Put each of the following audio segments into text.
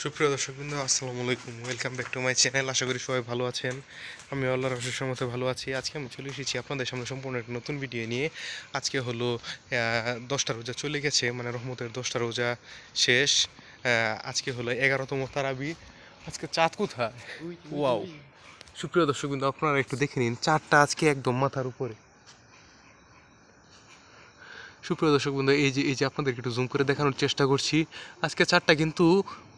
সুপ্রিয় দর্শকবৃন্দ, আসসালামু আলাইকুম। Welcome back to my channel. আশা করি সবাই ভালো আছেন। আমি আল্লাহর অশেষ মতো ভালো আছি। আজকে আমি চলে এসেছি আপনাদের সামনে সম্পূর্ণ একটা নতুন ভিডিও নিয়ে। আজকে হলো 10টা রোজা চলে গেছে, মানে রহমতের 10টা রোজা শেষ। আজকে হলো 11তম তারাবি। আজকে চাঁদ কোথায়? ওয়াও! সুপ্রিয় দর্শকবৃন্দ, আপনারা একটু দেখে নিন, চাঁদটা আজকে একদম মাথার উপরে। সুপ্রিয় দর্শক বন্ধু, এই যে আপনাদেরকে একটু জুম করে দেখানোর চেষ্টা করছি। আজকে চাঁদটা কিন্তু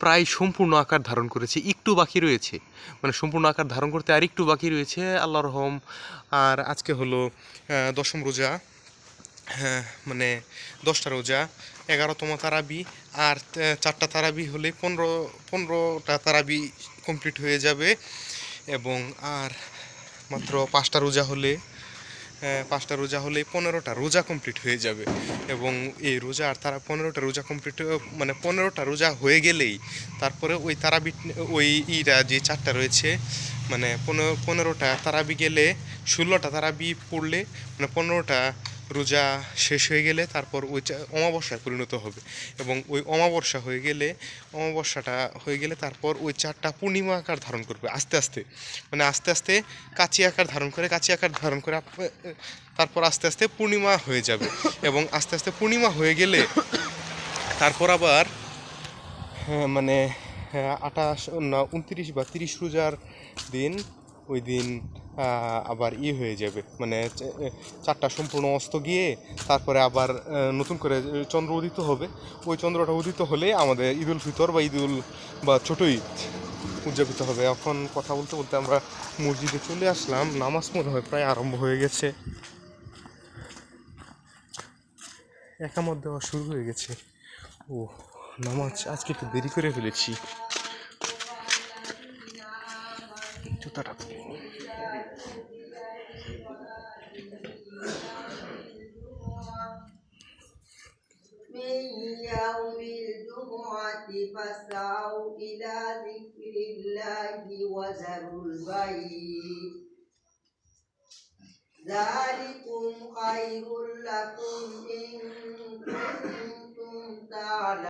প্রায় সম্পূর্ণ আকার ধারণ করেছে, একটু বাকি রয়েছে, মানে সম্পূর্ণ আকার ধারণ করতে আর একটু বাকি রয়েছে, আল্লাহর রহম। আর আজকে হলো দশম রোজা। হ্যাঁ, মানে 10টা রোজা, 11তম তারাবি। আর 4টা তারাবি হলে 15টা তারাবি কমপ্লিট হয়ে যাবে। এবং আর মাত্র 5টা রোজা হলে 15টা রোজা কমপ্লিট হয়ে যাবে। এবং এই রোজা আর তারা 15টা রোজা কমপ্লিট, মানে 15টা রোজা হয়ে গেলেই তারপরে ওই তারাবি, ওই যে 4টা রয়েছে, মানে 15টা তারাবি গেলে 16টা তারাবি পড়লে, মানে 15টা রোজা শেষ হয়ে গেলে তারপর ওই অমাবস্যায় পরিণত হবে। এবং ওই অমাবস্যাটা হয়ে গেলে তারপর ওই 4টা পূর্ণিমা আকার ধারণ করবে আস্তে আস্তে, মানে আস্তে আস্তে কাচি আকার ধারণ করে তারপর আস্তে আস্তে পূর্ণিমা হয়ে যাবে। এবং আস্তে আস্তে পূর্ণিমা হয়ে গেলে তারপর আবার মানে 28 না 29 বা 30 রোজার দিন, ওই দিন আবার হয়ে যাবে, মানে 4টা সম্পূর্ণ অস্ত গিয়ে তারপরে আবার নতুন করে চন্দ্র উদিত হবে। ওই চন্দ্রটা উদিত হলে আমাদের ঈদুল ফিতর বা ছোট ঈদ উদযাপিত হবে। এখন কথা বলতে বলতে আমরা মসজিদে চলে আসলাম। নামাজ মনে হয় প্রায় আরম্ভ হয়ে গেছে, একামত দেওয়া শুরু হয়ে গেছে। ও, নামাজ আজকে একটু দেরি করে ফেলেছি। জুতাটা من يوم الجمعة فاسعوا إلى ذكر الله وذروا البيع ذلكم خير لكم إن كنتم تعلمون